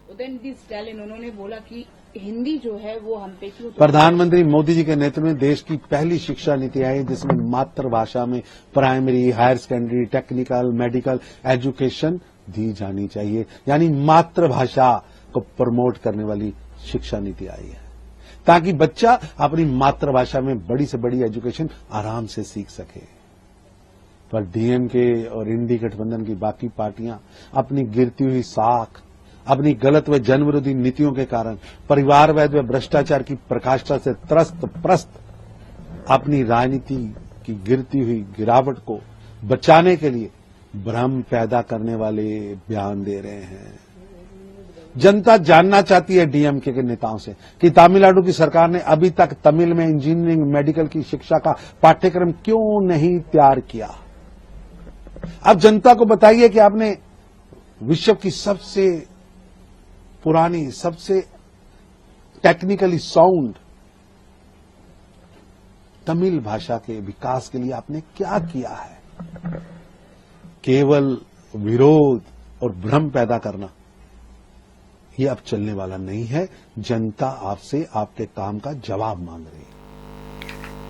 उदयनिधि स्टालिन उन्होंने बोला कि हिंदी जो है वो हम पे क्यों। प्रधानमंत्री मोदी जी के नेतृत्व में देश की पहली शिक्षा नीति आई जिसमें मातृभाषा में primary, higher secondary, technical, medical education दी जानी चाहिए, यानी मातृभाषा को प्रमोट करने वाली शिक्षा नीति आई है ताकि बच्चा अपनी मातृभाषा में बड़ी से बड़ी एजुकेशन आराम से सीख सके। पर डीएमके और इंडी गठबंधन की बाकी पार्टियां अपनी गिरती हुई साख, अपनी गलत व जनविरोधी नीतियों के कारण परिवारवाद व भ्रष्टाचार की प्रकाष्ठा से त्रस्त अपनी राजनीति की गिरती हुई गिरावट को बचाने के लिए भ्रम पैदा करने वाले बयान दे रहे हैं। जनता जानना चाहती है डीएमके के नेताओं से कि तमिलनाडु की सरकार ने अभी तक तमिल में इंजीनियरिंग, मेडिकल की शिक्षा का पाठ्यक्रम क्यों नहीं तैयार किया। अब जनता को बताइए कि आपने विश्व की सबसे पुरानी, सबसे टेक्निकली साउंड तमिल भाषा के विकास के लिए आपने क्या किया है। केवल विरोध और भ्रम पैदा करना ये अब चलने वाला नहीं है। जनता आपसे आपके काम का जवाब मांग रही है।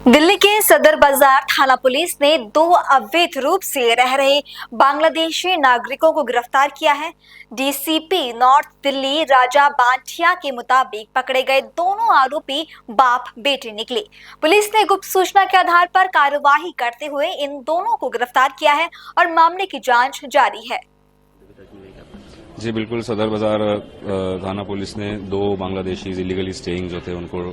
दिल्ली के सदर बाजार थाना पुलिस ने 2 अवैध रूप से रह रहे बांग्लादेशी नागरिकों को गिरफ्तार किया है। डीसीपी नॉर्थ दिल्ली राजा बांटिया के मुताबिक पकड़े गए दोनों आरोपी बाप बेटे निकले। पुलिस ने गुप्त सूचना के आधार पर कार्यवाही करते हुए इन दोनों को गिरफ्तार किया है और मामले की जांच जारी है। जी बिल्कुल, सदर बाजार थाना पुलिस ने 2 बांग्लादेशी इलीगली स्टेइंग जो थे उनको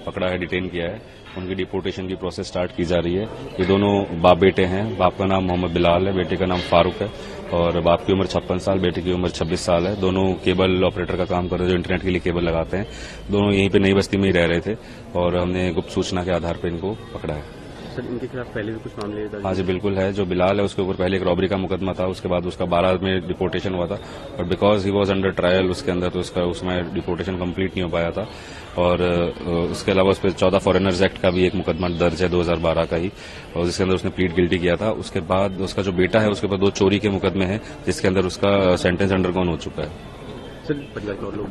पकड़ा है, डिटेन किया है। उनकी डिपोर्टेशन की प्रोसेस स्टार्ट की जा रही है। ये दोनों बाप बेटे हैं। बाप का नाम मोहम्मद बिलाल है, बेटे का नाम फारूक है और बाप की उम्र 56 साल, बेटे की उम्र 26 साल है। दोनों केबल ऑपरेटर का काम कर रहे हैं, जो इंटरनेट के लिए केबल लगाते हैं। दोनों यहीं पे नई बस्ती में ही रह रहे थे और हमने गुप्त सूचना के आधार पर इनको पकड़ा है। सर, इनके खिलाफ पहले भी कुछ मामले? हाँ जी बिल्कुल है। जो बिलाल है उसके ऊपर पहले एक रॉबरी का मुकदमा था, उसके बाद उसका 12 में डिपोर्टेशन हुआ था और because he was under trial उसके अंदर, तो उसमें डिपोर्टेशन कंप्लीट नहीं हो पाया था। और उसके अलावा उस पर 14 फॉरेनर्स एक्ट का भी एक मुकदमा दर्ज है 2012 का ही, और जिसके अंदर उसने प्लीड गिल्टी किया था। उसके बाद उसका जो बेटा है उसके ऊपर 2 चोरी के मुकदमे हैं जिसके अंदर उसका सेंटेंस अंडरगोन हो चुका है।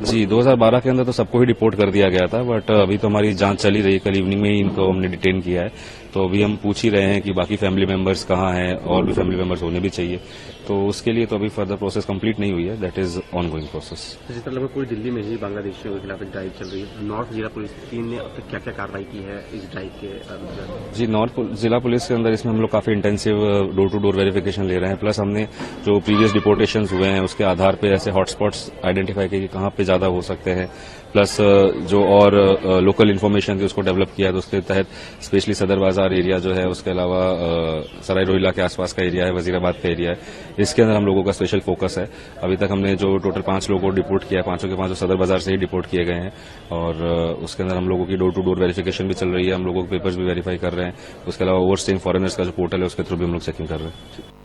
जी 2012 के अंदर तो सबको ही डिपोर्ट कर दिया गया था, बट अभी तो हमारी जांच चल ही रही है। कल इवनिंग में ही इनको हमने डिटेन किया है, तो अभी हम पूछ ही रहे हैं कि बाकी फैमिली मेंबर्स कहाँ हैं, और भी फैमिली मेंबर्स होने भी चाहिए। तो उसके लिए तो अभी फर्दर प्रोसेस कंप्लीट नहीं हुई है, दैट इज ऑनगोइंग प्रोसेस। जिस तरह पूरी दिल्ली में ही बांग्लादेशियों के खिलाफ एक ड्राइव चल रही है, नॉर्थ जिला पुलिस टीम ने अब तक क्या क्या कार्रवाई की है इस ड्राइव के अंदर? जी नॉर्थ जिला पुलिस के अंदर इसमें हम लोग काफी intensive door to door verification ले रहे हैं। प्लस हमने जो प्रीवियस डिपोर्टेशन हुए हैं उसके आधार पर ऐसे हॉटस्पॉट्स आइडेंटिफाई किए कि कहाँ पे ज्यादा हो सकते हैं। प्लस जो और लोकल इन्फॉर्मेशन थी उसको डेवलप किया, तो उसके तहत स्पेशली सदर बाजार एरिया जो है, उसके अलावा सराय रोहिला के आसपास का एरिया है, वजीराबाद का एरिया है, इसके अंदर हम लोगों का स्पेशल फोकस है। अभी तक हमने जो टोटल 5 लोगों को डिपोर्ट किया है, 5 के 5 सदर बाजार से ही डिपोर्ट किए गए हैं। और उसके अंदर हम लोगों की डोर टू डोर वेरिफिकेशन भी चल रही है, हम लोगों के पेपर्स भी वेरीफाई कर रहे हैं। उसके अलावा ओवरस्टेइंग फॉरेनर्स का जो पोर्टल है उसके थ्रू भी हम लोग चेकिंग कर रहे हैं।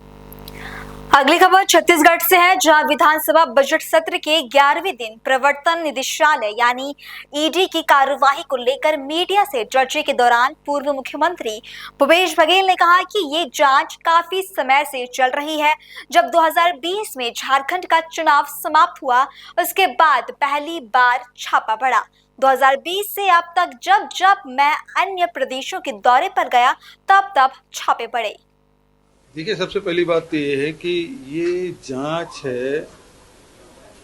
अगली खबर छत्तीसगढ़ से है, जहां विधानसभा बजट सत्र के 11वें दिन प्रवर्तन निदेशालय यानी ईडी की कार्यवाही को लेकर मीडिया से चर्चा के दौरान पूर्व मुख्यमंत्री भूपेश बघेल ने कहा कि ये जांच काफी समय से चल रही है। जब 2020 में झारखंड का चुनाव समाप्त हुआ उसके बाद पहली बार छापा पड़ा। 2020 से अब तक जब जब मैं अन्य प्रदेशों के दौरे पर गया तब छापे पड़े। देखिए, सबसे पहली बात तो ये है कि ये जांच है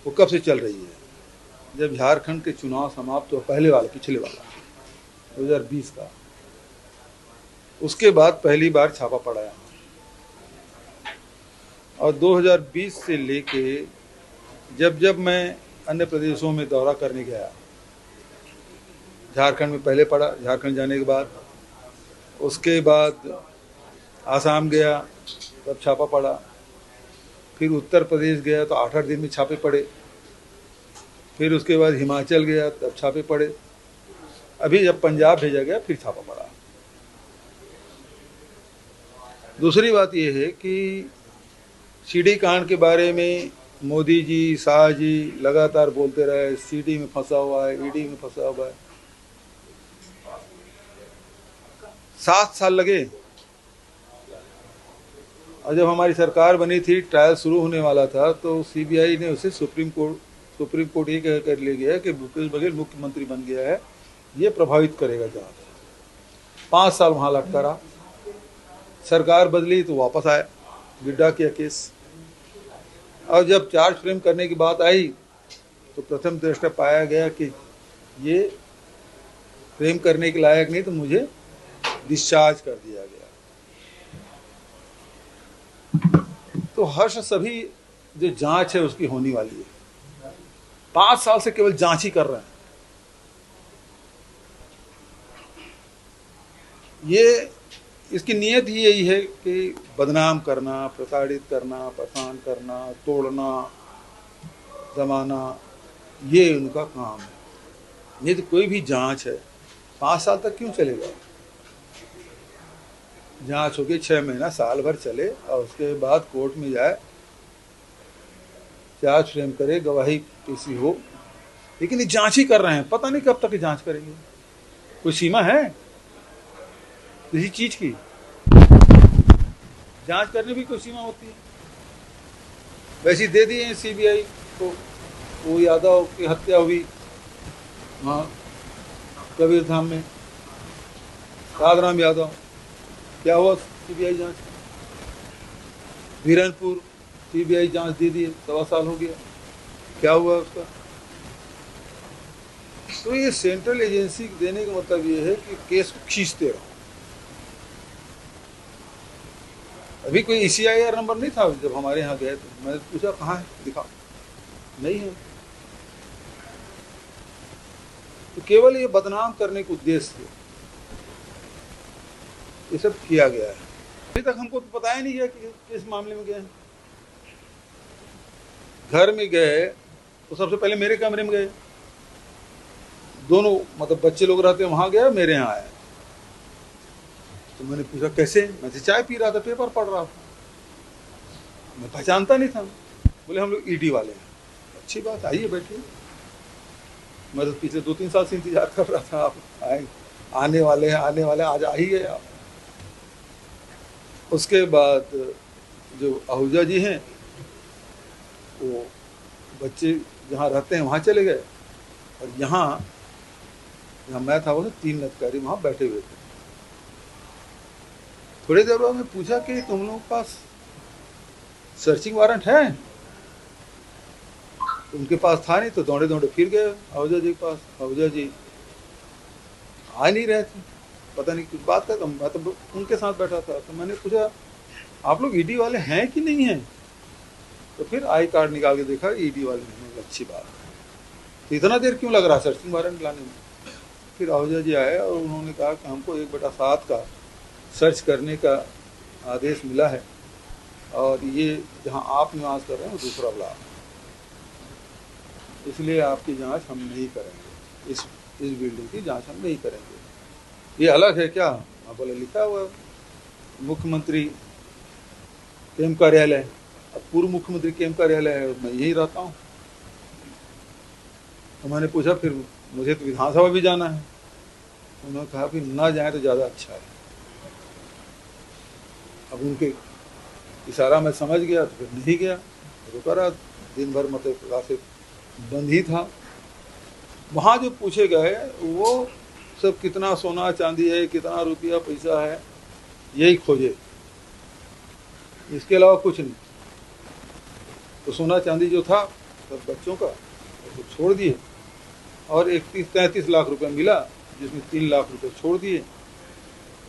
वो कब से चल रही है। जब झारखंड के चुनाव समाप्त हुआ, पहले वाला, पिछले वाला 2020 का, उसके बाद पहली बार छापा पड़ा है। और 2020 से लेके जब मैं अन्य प्रदेशों में दौरा करने गया, झारखंड में पहले पड़ा, झारखंड जाने के बाद उसके बाद आसाम गया तब छापा पड़ा, फिर उत्तर प्रदेश गया तो 8-8 दिन में छापे पड़े, फिर उसके बाद हिमाचल गया तब छापे पड़े, अभी जब पंजाब भेजा गया फिर छापा पड़ा। दूसरी बात यह है कि सीडी कांड के बारे में मोदी जी, शाह जी लगातार बोलते रहे, सीडी में फंसा हुआ है, ईडी में फंसा हुआ है। 7 साल लगे और जब हमारी सरकार बनी थी, ट्रायल शुरू होने वाला था, तो सीबीआई ने उसे सुप्रीम कोर्ट ये कह कर ले गया कि भूपेश बघेल मुख्यमंत्री बन गया है, ये प्रभावित करेगा जांच। 5 साल वहां लटका रहा, सरकार बदली तो वापस आया, गिड्डा किया केस। और जब चार्ज फ्रेम करने की बात आई तो प्रथम दृष्टया पाया गया कि ये फ्रेम करने के लायक नहीं, तो मुझे डिस्चार्ज कर दिया गया। तो हर्ष सभी जो जांच है उसकी होने वाली है। 5 साल से केवल जांच ही कर रहे हैं। ये इसकी नीयत ही यही है कि बदनाम करना, प्रताड़ित करना, परेशान करना, तोड़ना, दबाना, ये उनका काम है। नहीं तो कोई भी जांच है 5 साल तक क्यों चलेगा? जांच होगी 6 महीना, साल भर चले और उसके बाद कोर्ट में जाए, चार्ज फ्रेम करे, गवाही पेशी हो, लेकिन ये जांच ही कर रहे हैं। पता नहीं कब तक जांच करेंगे। कोई सीमा है किसी चीज की? जांच करने भी कोई सीमा होती है? वैसे दे दिए सीबीआई को। वो यादव की हत्या हुई वहाँ कबीर धाम में, साधराम यादव, क्या हुआ सीबीआई जांच? वीरनपुर सीबीआई जांच दे दी, 1.25 साल हो गया, क्या हुआ उसका? तो ये सेंट्रल एजेंसी देने का मतलब ये है कि केस को खींचते रहो। अभी कोई ECIR नंबर नहीं था जब हमारे यहाँ गए, तो मैंने पूछा कहाँ है, दिखाओ, नहीं है। तो केवल ये बदनाम करने के उद्देश्य से ये सब किया गया है। अभी तक हमको तो पता ही नहीं गया कि किस मामले में गए हैं। घर में गए तो सबसे पहले मेरे कमरे में गए, दोनों मतलब बच्चे लोग रहते हैं, वहां गया, मेरे यहाँ आया। तो मैंने पूछा कैसे? मैं तो चाय पी रहा था, पेपर पढ़ रहा था, मैं पहचानता नहीं था। बोले हम लोग ED वाले हैं। अच्छी बात, आइए बैठिए। मैं तो पिछले 2-3 साल से इंतजार कर रहा था, आप आए, आने वाले हैं, आज आ ही गए आप। उसके बाद जो आहूजा जी हैं, वो बच्चे जहाँ रहते हैं वहाँ चले गए, और यहाँ जहाँ मैं था वो 3 अधिकारी वहाँ बैठे हुए थे। थोड़ी देर बाद मैं पूछा कि तुम लोगों के पास सर्चिंग वारंट है? उनके पास था नहीं, तो दौड़े दौड़े फिर गए आहूजा जी के पास। आहूजा जी आ नहीं रहे थे, पता नहीं कुछ बात है। तो मैं तो उनके साथ बैठा था, तो मैंने पूछा आप लोग ED वाले हैं कि नहीं हैं? तो फिर आई कार्ड निकाल के देखा, ED वाले नहीं। अच्छी बात है, तो इतना देर क्यों लग रहा सर्चिंग वारंट लाने में? फिर आहूजा जी आए और उन्होंने कहा कि हमको 1/7 का सर्च करने का आदेश मिला है, और ये जहां आप निवास कर रहे हैं वो दूसरा ब्लॉक, इसलिए आपकी जांच हम नहीं करेंगे, इस बिल्डिंग की जांच हम नहीं करेंगे। ये अलग है क्या? हाँ बोले, लिखा हुआ मुख्यमंत्री कैंप कार्यालय, अब पूर्व मुख्यमंत्री कैंप कार्यालय है, मैं यही रहता हूँ। तो मैंने पूछा फिर मुझे तो विधानसभा भी जाना है। उन्होंने कहा कि ना जाए तो ज़्यादा अच्छा है। अब उनके इशारा मैं समझ गया, तो फिर नहीं गया, रुका रहा। दिन भर मतलब प्रकाश से बंद ही था। वहाँ जो पूछे गए वो सब कितना सोना चांदी है, कितना रुपया पैसा है, यही खोजे, इसके अलावा कुछ नहीं। तो सोना चांदी जो था सब बच्चों का, तो छोड़ दिए, और 31-33 लाख रुपया मिला, जिसमें 3 लाख रुपये छोड़ दिए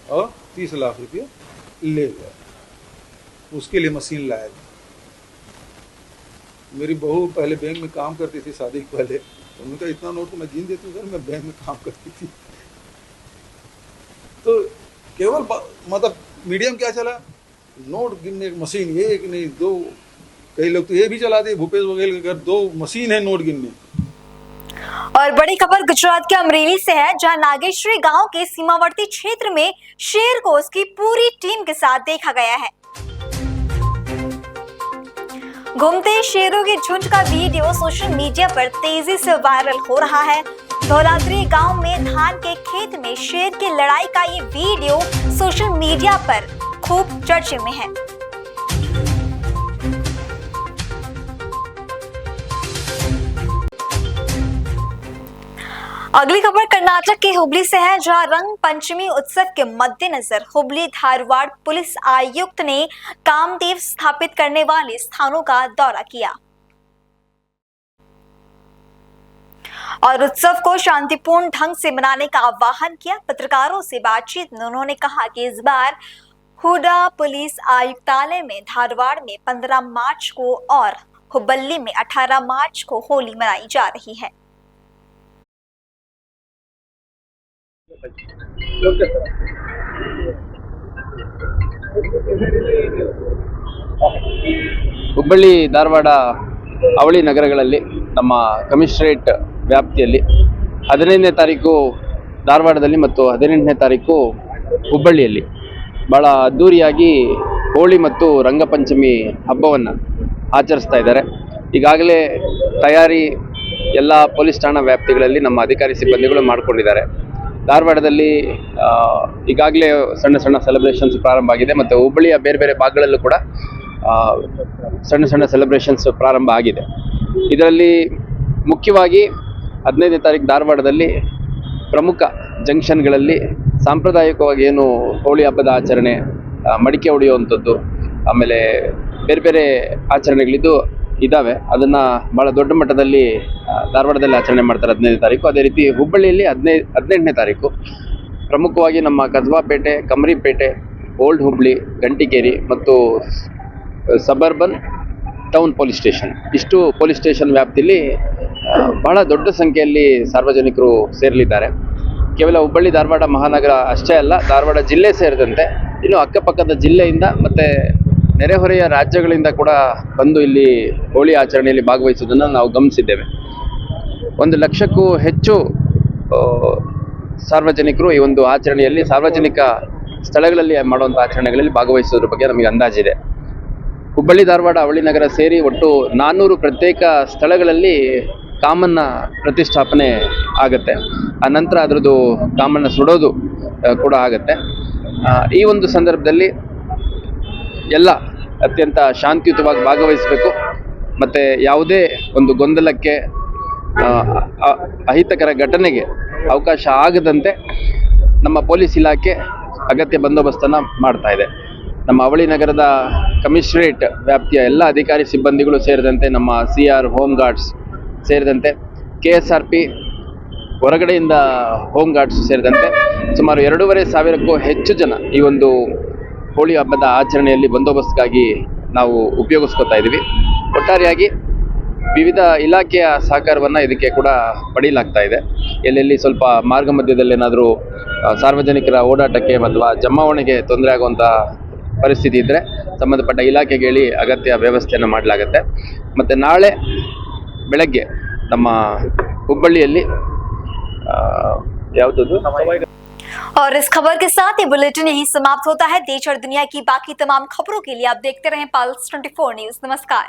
और 30 लाख रुपये ले गए। उसके लिए मशीन लाया था। मेरी बहू पहले बैंक में काम करती थी शादी के पहले, तो उन्होंने कहा इतना नोट तो मैं गिन देती हूँ सर, मैं बैंक में काम करती थी। तो केवल मतलब मीडियम क्या चला, नोट गिनने की मशीन, एक नहीं 2, कई लोग तो ये भी चला दिए, भूपेश बघेल के घर 2 मशीन है नोट गिनने। और बड़ी खबर गुजरात के अमरेली से है, जहां नागेश्वरी गांव के सीमावर्ती क्षेत्र में शेर को उसकी पूरी टीम के साथ देखा गया है। घूमते शेरों के झुंड का वीडियो सोशल मीडिया पर तेजी से वायरल हो रहा है। धौलाद्री गांव में धान के खेत में शेर की लड़ाई का ये वीडियो सोशल मीडिया पर खूब चर्चे में है। अगली खबर कर्नाटक के हुबली से है, जहां रंग पंचमी उत्सव के मद्देनजर हुबली धारवाड़ पुलिस आयुक्त ने कामदेव स्थापित करने वाले स्थानों का दौरा किया और उत्सव को शांतिपूर्ण ढंग से मनाने का आह्वान किया। पत्रकारों से बातचीत में उन्होंने कहा कि इस बार हुडा पुलिस आयुक्तालय में धारवाड़ में 15 मार्च को और हुबली में 18 मार्च को होली मनाई जा रही है। ಹುಬ್ಬಳ್ಳಿ ಧಾರವಾಡ ಅವಳಿ ನಗರಗಳಲ್ಲಿ ನಮ್ಮ ಕಮಿಷನರೇಟ್ ವ್ಯಾಪ್ತಿಯಲ್ಲಿ 15ನೇ ತಾರೀಕು ಧಾರವಾಡದಲ್ಲಿ ಮತ್ತು 18ನೇ ತಾರೀಕು ಹುಬ್ಬಳ್ಳಿಯಲ್ಲಿ ಭಾಳ ಅದ್ಧೂರಿಯಾಗಿ ಹೋಳಿ ಮತ್ತು ರಂಗಪಂಚಮಿ ಹಬ್ಬವನ್ನು ಆಚರಿಸ್ತಾ ಇದ್ದಾರೆ. ಈಗಾಗಲೇ ತಯಾರಿ ಎಲ್ಲ ಪೊಲೀಸ್ ಠಾಣಾ ವ್ಯಾಪ್ತಿಗಳಲ್ಲಿ ನಮ್ಮ ಅಧಿಕಾರಿ ಸಿಬ್ಬಂದಿಗಳು ಮಾಡಿಕೊಂಡಿದ್ದಾರೆ. ಧಾರವಾಡದಲ್ಲಿ ಈಗಾಗಲೇ ಸಣ್ಣ ಸಣ್ಣ ಸೆಲೆಬ್ರೇಷನ್ಸ್ ಪ್ರಾರಂಭ ಆಗಿದೆ ಮತ್ತು ಹುಬ್ಬಳ್ಳಿಯ ಬೇರೆ ಬೇರೆ ಭಾಗಗಳಲ್ಲೂ ಕೂಡ ಸಣ್ಣ ಸಣ್ಣ ಸೆಲೆಬ್ರೇಷನ್ಸ್ ಪ್ರಾರಂಭ ಆಗಿದೆ. ಇದರಲ್ಲಿ ಮುಖ್ಯವಾಗಿ 15ನೇ ತಾರೀಕು ಧಾರವಾಡದಲ್ಲಿ ಪ್ರಮುಖ ಜಂಕ್ಷನ್ಗಳಲ್ಲಿ ಸಾಂಪ್ರದಾಯಿಕವಾಗಿ ಏನು ಹೋಳಿ ಹಬ್ಬದ ಆಚರಣೆ, ಮಡಿಕೆ ಹೊಡೆಯುವಂಥದ್ದು, ಆಮೇಲೆ ಬೇರೆ ಬೇರೆ ಆಚರಣೆಗಳಿದ್ದು ಇದ್ದಾವೆ. ಅದನ್ನು ಭಾಳ ದೊಡ್ಡ ಮಟ್ಟದಲ್ಲಿ ಧಾರವಾಡದಲ್ಲಿ ಆಚರಣೆ ಮಾಡ್ತಾರೆ 15ನೇ ತಾರೀಕು. ಅದೇ ರೀತಿ ಹುಬ್ಬಳ್ಳಿಯಲ್ಲಿ 18ನೇ ತಾರೀಕು ಪ್ರಮುಖವಾಗಿ ನಮ್ಮ ಕಸ್ಬಾಪೇಟೆ, ಕಮರಿಪೇಟೆ, ಓಲ್ಡ್ ಹುಬ್ಳಿ, ಗಂಟಿಕೇರಿ ಮತ್ತು ಸಬರ್ಬನ್ ಟೌನ್ ಪೊಲೀಸ್ ಸ್ಟೇಷನ್, ಇಷ್ಟು ಪೊಲೀಸ್ ಸ್ಟೇಷನ್ ವ್ಯಾಪ್ತಿಯಲ್ಲಿ ಬಹಳ ದೊಡ್ಡ ಸಂಖ್ಯೆಯಲ್ಲಿ ಸಾರ್ವಜನಿಕರು ಸೇರಲಿದ್ದಾರೆ. ಕೇವಲ ಹುಬ್ಬಳ್ಳಿ ಧಾರವಾಡ ಮಹಾನಗರ ಅಷ್ಟೇ ಅಲ್ಲ, ಧಾರವಾಡ ಜಿಲ್ಲೆ ಸೇರಿದಂತೆ ಇನ್ನು ಅಕ್ಕಪಕ್ಕದ ಜಿಲ್ಲೆಯಿಂದ ಮತ್ತು ನೆರೆಹೊರೆಯ ರಾಜ್ಯಗಳಿಂದ ಕೂಡ ಬಂದು ಇಲ್ಲಿ ಹೋಳಿ ಆಚರಣೆಯಲ್ಲಿ ಭಾಗವಹಿಸುವುದನ್ನು ನಾವು ಗಮನಿಸಿದ್ದೇವೆ. 1 ಲಕ್ಷಕ್ಕೂ ಹೆಚ್ಚು ಸಾರ್ವಜನಿಕರು ಈ ಒಂದು ಆಚರಣೆಯಲ್ಲಿ ಸಾರ್ವಜನಿಕ ಸ್ಥಳಗಳಲ್ಲಿ ಮಾಡುವಂಥ ಆಚರಣೆಗಳಲ್ಲಿ ಭಾಗವಹಿಸೋದ್ರ ಬಗ್ಗೆ ನಮಗೆ ಅಂದಾಜಿದೆ. ಹುಬ್ಬಳ್ಳಿ ಧಾರವಾಡ ಅವಳಿ ನಗರ ಸೇರಿ ಒಟ್ಟು 400 ಪ್ರತ್ಯೇಕ ಸ್ಥಳಗಳಲ್ಲಿ ಕಾಮನ್ನ ಪ್ರತಿಷ್ಠಾಪನೆ ಆಗುತ್ತೆ. ಆ ನಂತರ ಅದರದ್ದು ಕಾಮನ್ನ ಸುಡೋದು ಕೂಡ ಆಗುತ್ತೆ. ಈ ಒಂದು ಸಂದರ್ಭದಲ್ಲಿ ಎಲ್ಲ ಅತ್ಯಂತ ಶಾಂತಿಯುತವಾಗಿ ಭಾಗವಹಿಸಬೇಕು ಮತ್ತು ಯಾವುದೇ ಒಂದು ಗೊಂದಲಕ್ಕೆ, ಅಹಿತಕರ ಘಟನೆಗೆ ಅವಕಾಶ ಆಗದಂತೆ ನಮ್ಮ ಪೊಲೀಸ್ ಇಲಾಖೆ ಅಗತ್ಯ ಬಂದೋಬಸ್ತನ್ನು ಮಾಡ್ತಾ ಇದೆ. ನಮ್ಮ ಅವಳಿ ನಗರದ ಕಮಿಷನರೇಟ್ ವ್ಯಾಪ್ತಿಯ ಎಲ್ಲ ಅಧಿಕಾರಿ ಸಿಬ್ಬಂದಿಗಳು ಸೇರಿದಂತೆ ನಮ್ಮ CR, ಹೋಮ್ ಗಾರ್ಡ್ಸ್ ಸೇರಿದಂತೆ KSRP, ಹೊರಗಡೆಯಿಂದ ಹೋಮ್ ಗಾರ್ಡ್ಸ್ ಸೇರಿದಂತೆ ಸುಮಾರು 2,500ಕ್ಕೂ ಹೆಚ್ಚು ಜನ ಈ ಒಂದು ಹೋಳಿ ಹಬ್ಬದ ಆಚರಣೆಯಲ್ಲಿ ಬಂದೋಬಸ್ತ್ಗಾಗಿ ನಾವು ಉಪಯೋಗಿಸ್ಕೊತಾ ಇದ್ದೀವಿ. ಒಟ್ಟಾರೆಯಾಗಿ ವಿವಿಧ ಇಲಾಖೆಯ ಸಹಕಾರವನ್ನು ಇದಕ್ಕೆ ಕೂಡ ಪಡೆಯಲಾಗ್ತಾ ಇದೆ. ಎಲ್ಲೆಲ್ಲಿ ಸ್ವಲ್ಪ ಮಾರ್ಗ ಮಧ್ಯದಲ್ಲಿ ಏನಾದರೂ ಸಾರ್ವಜನಿಕರ ಓಡಾಟಕ್ಕೆ ಅಥವಾ ಜಮಾವಣೆಗೆ ತೊಂದರೆ ಆಗುವಂಥ ಪರಿಸ್ಥಿತಿ ಇದ್ದರೆ ಸಂಬಂಧಪಟ್ಟ ಇಲಾಖೆಗೆ ಹೇಳಿ ಅಗತ್ಯ ವ್ಯವಸ್ಥೆಯನ್ನು ಮಾಡಲಾಗುತ್ತೆ. ಮತ್ತು ನಾಳೆ ಬೆಳಗ್ಗೆ ನಮ್ಮ ಹುಬ್ಬಳ್ಳಿಯಲ್ಲಿ ಯಾವುದದು और इस खबर के साथ ये बुलेटिन यही समाप्त होता है। देश और दुनिया की बाकी तमाम खबरों के लिए आप देखते रहें पल्स 24 न्यूज। नमस्कार।